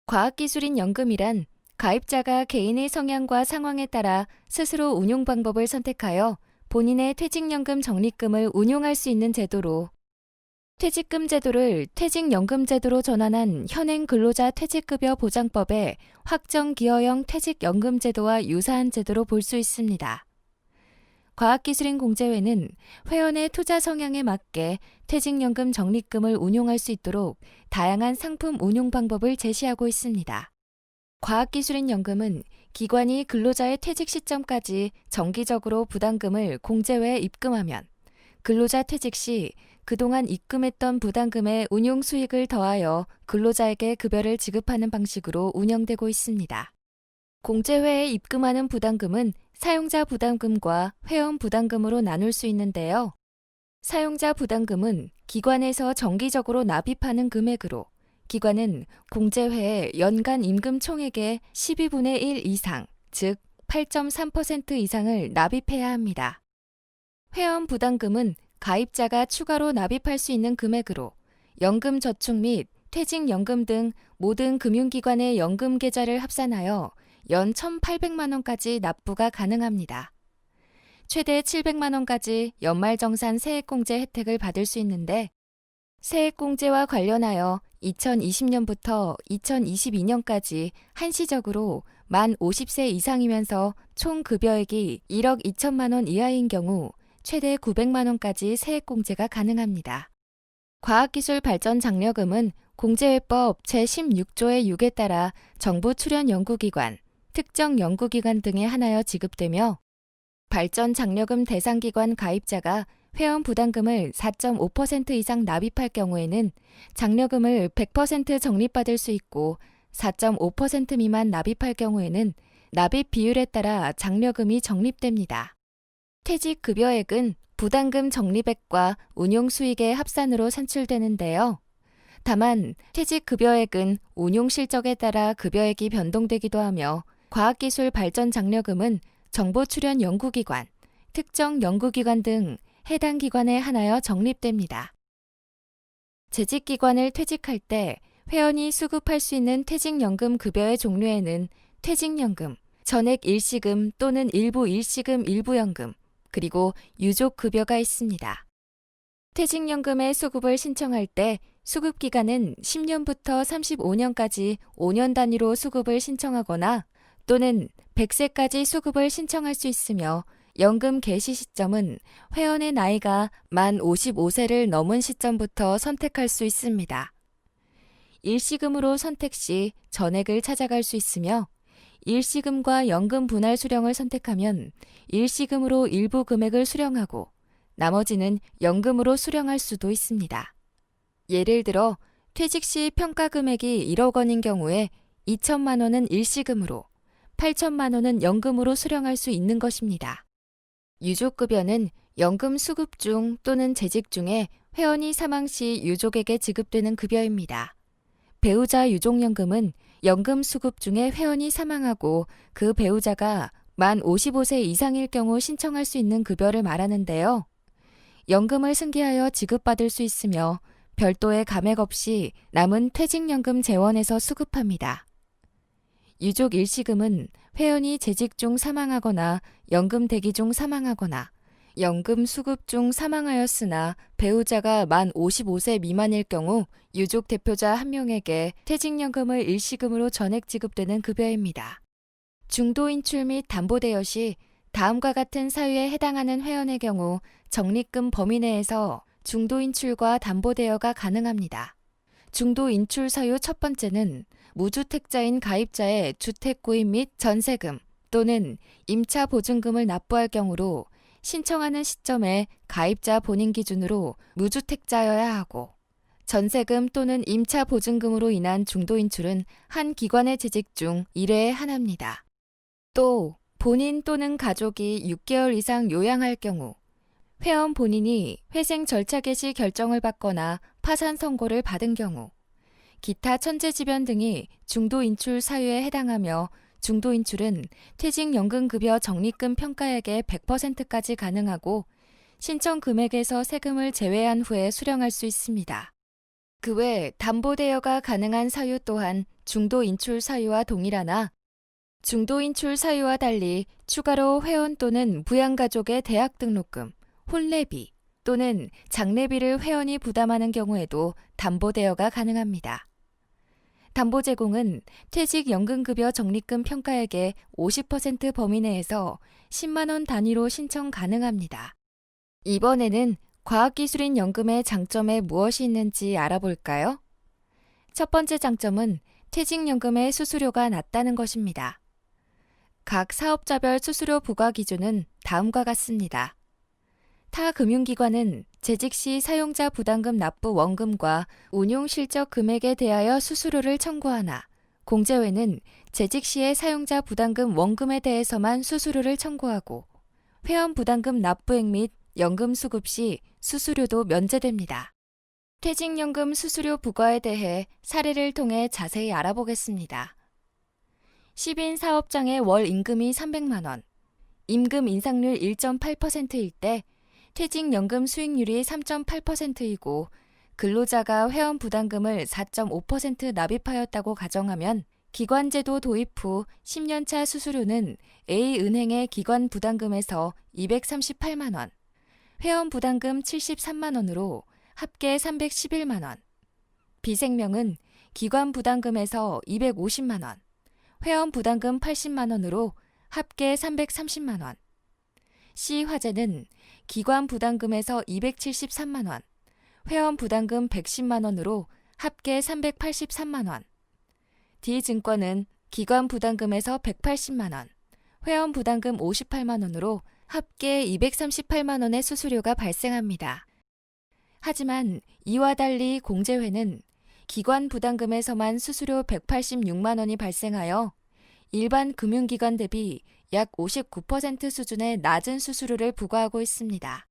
과학기술인 연금이란 가입자가 개인의 성향과 상황에 따라 스스로 운용 방법을 선택하여 본인의 퇴직연금 적립금을 운용할 수 있는 제도로, 퇴직금 제도를 퇴직연금 제도로 전환한 현행 근로자 퇴직급여 보장법의 확정 기여형 퇴직연금 제도와 유사한 제도로 볼 수 있습니다. 과학기술인 공제회는 회원의 투자 성향에 맞게 퇴직연금 적립금을 운용할 수 있도록 다양한 상품 운용 방법을 제시하고 있습니다. 과학기술인 연금은 기관이 근로자의 퇴직 시점까지 정기적으로 부담금을 공제회에 입금하면 근로자 퇴직 시 그동안 입금했던 부담금의 운용 수익을 더하여 근로자에게 급여를 지급하는 방식으로 운영되고 있습니다. 공제회에 입금하는 부담금은 사용자 부담금과 회원 부담금으로 나눌 수 있는데요. 사용자 부담금은 기관에서 정기적으로 납입하는 금액으로 기관은 공제회에 연간 임금 총액의 12분의 1 이상, 즉 8.3% 이상을 납입해야 합니다. 회원 부담금은 가입자가 추가로 납입할 수 있는 금액으로 연금저축 및 퇴직연금 등 모든 금융기관의 연금 계좌를 합산하여 연 1,800만 원까지 납부가 가능합니다. 최대 700만 원까지 연말정산 세액공제 혜택을 받을 수 있는데 세액공제와 관련하여 2020년부터 2022년까지 한시적으로 만 50세 이상이면서 총 급여액이 1억 2천만 원 이하인 경우 최대 900만 원까지 세액공제가 가능합니다. 과학기술 발전 장려금은 공제회법 제16조의 6에 따라 정부 출연 연구기관, 특정 연구기관 등에 한하여 지급되며 발전 장려금 대상기관 가입자가 회원 부담금을 4.5% 이상 납입할 경우에는 장려금을 100% 적립받을 수 있고 4.5% 미만 납입할 경우에는 납입 비율에 따라 장려금이 적립됩니다. 퇴직급여액은 부담금 적립액과 운용수익의 합산으로 산출되는데요. 다만 퇴직급여액은 운용실적에 따라 급여액이 변동되기도 하며 과학기술 발전 장려금은 정보 출연 연구기관, 특정 연구기관 등 해당 기관에 한하여 적립됩니다. 재직기관을 퇴직할 때 회원이 수급할 수 있는 퇴직연금 급여의 종류에는 퇴직연금, 전액 일시금 또는 일부 일시금 일부연금, 그리고 유족급여가 있습니다. 퇴직연금의 수급을 신청할 때 수급기간은 10년부터 35년까지 5년 단위로 수급을 신청하거나 또는 100세까지 수급을 신청할 수 있으며 연금 개시 시점은 회원의 나이가 만 55세를 넘은 시점부터 선택할 수 있습니다. 일시금으로 선택 시 전액을 찾아갈 수 있으며 일시금과 연금 분할 수령을 선택하면 일시금으로 일부 금액을 수령하고 나머지는 연금으로 수령할 수도 있습니다. 예를 들어 퇴직 시 평가 금액이 1억 원인 경우에 2천만 원은 일시금으로 8천만 원은 연금으로 수령할 수 있는 것입니다. 유족급여는 연금 수급 중 또는 재직 중에 회원이 사망 시 유족에게 지급되는 급여입니다. 배우자 유족연금은 연금 수급 중에 회원이 사망하고 그 배우자가 만 55세 이상일 경우 신청할 수 있는 급여를 말하는데요. 연금을 승계하여 지급받을 수 있으며 별도의 감액 없이 남은 퇴직연금 재원에서 수급합니다. 유족 일시금은 회원이 재직 중 사망하거나 연금 대기 중 사망하거나 연금 수급 중 사망하였으나 배우자가 만 55세 미만일 경우 유족 대표자 한 명에게 퇴직연금을 일시금으로 전액 지급되는 급여입니다. 중도 인출 및 담보대여 시 다음과 같은 사유에 해당하는 회원의 경우 적립금 범위 내에서 중도 인출과 담보대여가 가능합니다. 중도 인출 사유 첫 번째는 무주택자인 가입자의 주택 구입 및 전세금 또는 임차 보증금을 납부할 경우로 신청하는 시점에 가입자 본인 기준으로 무주택자여야 하고 전세금 또는 임차 보증금으로 인한 중도 인출은 한 기관의 재직 중 1회에 한합니다. 또 본인 또는 가족이 6개월 이상 요양할 경우 회원 본인이 회생 절차 개시 결정을 받거나 파산 선고를 받은 경우 기타 천재지변 등이 중도 인출 사유에 해당하며 중도 인출은 퇴직연금급여 적립금 평가액의 100%까지 가능하고 신청 금액에서 세금을 제외한 후에 수령할 수 있습니다. 그 외 담보대여가 가능한 사유 또한 중도 인출 사유와 동일하나 중도 인출 사유와 달리 추가로 회원 또는 부양가족의 대학 등록금, 혼례비 또는 장례비를 회원이 부담하는 경우에도 담보 대여가 가능합니다. 담보 제공은 퇴직연금급여 적립금 평가액의 50% 범위 내에서 10만 원 단위로 신청 가능합니다. 이번에는 과학기술인 연금의 장점에 무엇이 있는지 알아볼까요? 첫 번째 장점은 퇴직연금의 수수료가 낮다는 것입니다. 각 사업자별 수수료 부과 기준은 다음과 같습니다. 타 금융기관은 재직 시 사용자 부담금 납부 원금과 운용 실적 금액에 대하여 수수료를 청구하나 공제회는 재직 시의 사용자 부담금 원금에 대해서만 수수료를 청구하고 회원 부담금 납부액 및 연금 수급 시 수수료도 면제됩니다. 퇴직연금 수수료 부과에 대해 사례를 통해 자세히 알아보겠습니다. 10인 사업장의 월 임금이 300만 원, 임금 인상률 1.8%일 때 퇴직연금 수익률이 3.8%이고 근로자가 회원 부담금을 4.5% 납입하였다고 가정하면 기관제도 도입 후 10년차 수수료는 A은행의 기관 부담금에서 238만 원, 회원 부담금 73만 원으로 합계 311만 원, 비생명은 기관 부담금에서 250만 원, 회원 부담금 80만 원으로 합계 330만 원, C화재는 기관 부담금에서 273만 원, 회원 부담금 110만 원으로 합계 383만 원, D증권은 기관 부담금에서 180만 원, 회원 부담금 58만 원으로 합계 238만 원의 수수료가 발생합니다. 하지만 이와 달리 공제회는 기관 부담금에서만 수수료 186만 원이 발생하여 일반 금융기관 대비 약 59% 수준의 낮은 수수료를 부과하고 있습니다.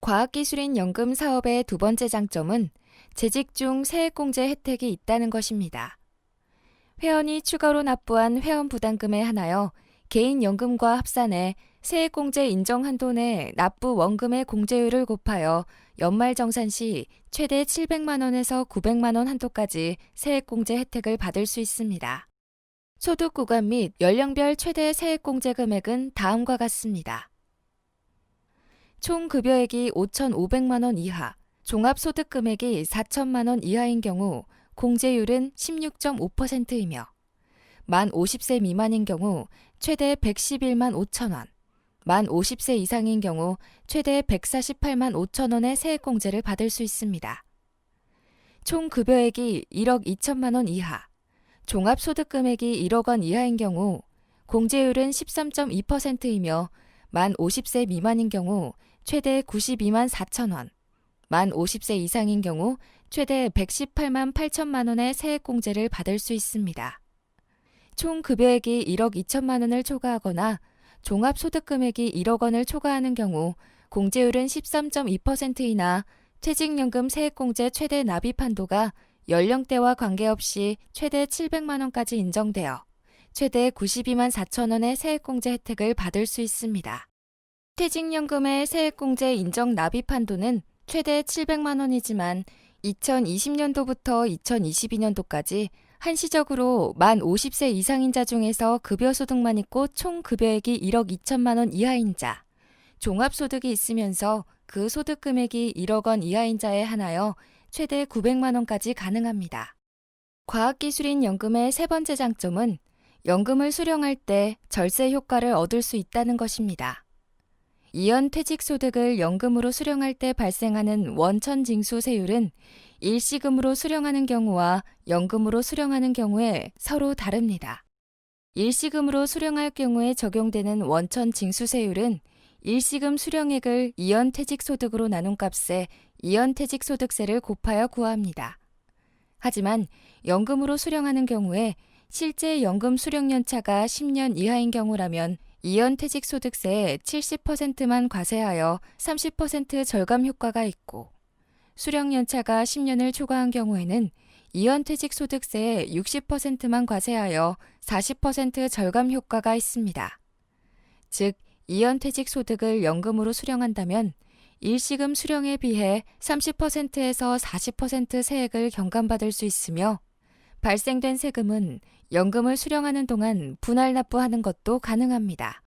과학기술인 연금 사업의 두 번째 장점은 재직 중 세액공제 혜택이 있다는 것입니다. 회원이 추가로 납부한 회원 부담금에 한하여 개인연금과 합산해 세액공제 인정 한도 내 납부 원금의 공제율을 곱하여 연말정산 시 최대 700만 원에서 900만 원 한도까지 세액공제 혜택을 받을 수 있습니다. 소득 구간 및 연령별 최대 세액공제 금액은 다음과 같습니다. 총 급여액이 5,500만 원 이하, 종합소득 금액이 4천만 원 이하인 경우 공제율은 16.5%이며 만 50세 미만인 경우 최대 111만 5천 원, 만 50세 이상인 경우 최대 148만 5천 원의 세액공제를 받을 수 있습니다. 총 급여액이 1억 2천만 원 이하, 종합소득 금액이 1억 원 이하인 경우 공제율은 13.2%이며 만 50세 미만인 경우 최대 92만 4천 원, 만 50세 이상인 경우 최대 118만 8천만 원의 세액공제를 받을 수 있습니다. 총 급여액이 1억 2천만 원을 초과하거나 종합소득금액이 1억 원을 초과하는 경우 공제율은 13.2%이나 퇴직연금 세액공제 최대 납입 한도가 연령대와 관계없이 최대 700만 원까지 인정되어 최대 92만 4천 원의 세액공제 혜택을 받을 수 있습니다. 퇴직연금의 세액공제 인정 납입 한도는 최대 700만 원이지만 2020년도부터 2022년도까지 한시적으로 만 50세 이상인 자 중에서 급여소득만 있고 총 급여액이 1억 2천만 원 이하인 자, 종합소득이 있으면서 그 소득 금액이 1억 원 이하인 자에 한하여 최대 900만 원까지 가능합니다. 과학기술인 연금의 세 번째 장점은 연금을 수령할 때 절세 효과를 얻을 수 있다는 것입니다. 이연 퇴직소득을 연금으로 수령할 때 발생하는 원천징수세율은 일시금으로 수령하는 경우와 연금으로 수령하는 경우에 서로 다릅니다. 일시금으로 수령할 경우에 적용되는 원천징수세율은 일시금 수령액을 이연퇴직소득으로 나눈 값에 이연퇴직소득세를 곱하여 구합니다. 하지만 연금으로 수령하는 경우에 실제 연금 수령연차가 10년 이하인 경우라면 이연퇴직소득세의 70%만 과세하여 30% 절감 효과가 있고 수령연차가 10년을 초과한 경우에는 이연퇴직소득세의 60%만 과세하여 40% 절감 효과가 있습니다. 즉, 이연퇴직소득을 연금으로 수령한다면 일시금 수령에 비해 30%에서 40% 세액을 경감받을 수 있으며 발생된 세금은 연금을 수령하는 동안 분할 납부하는 것도 가능합니다.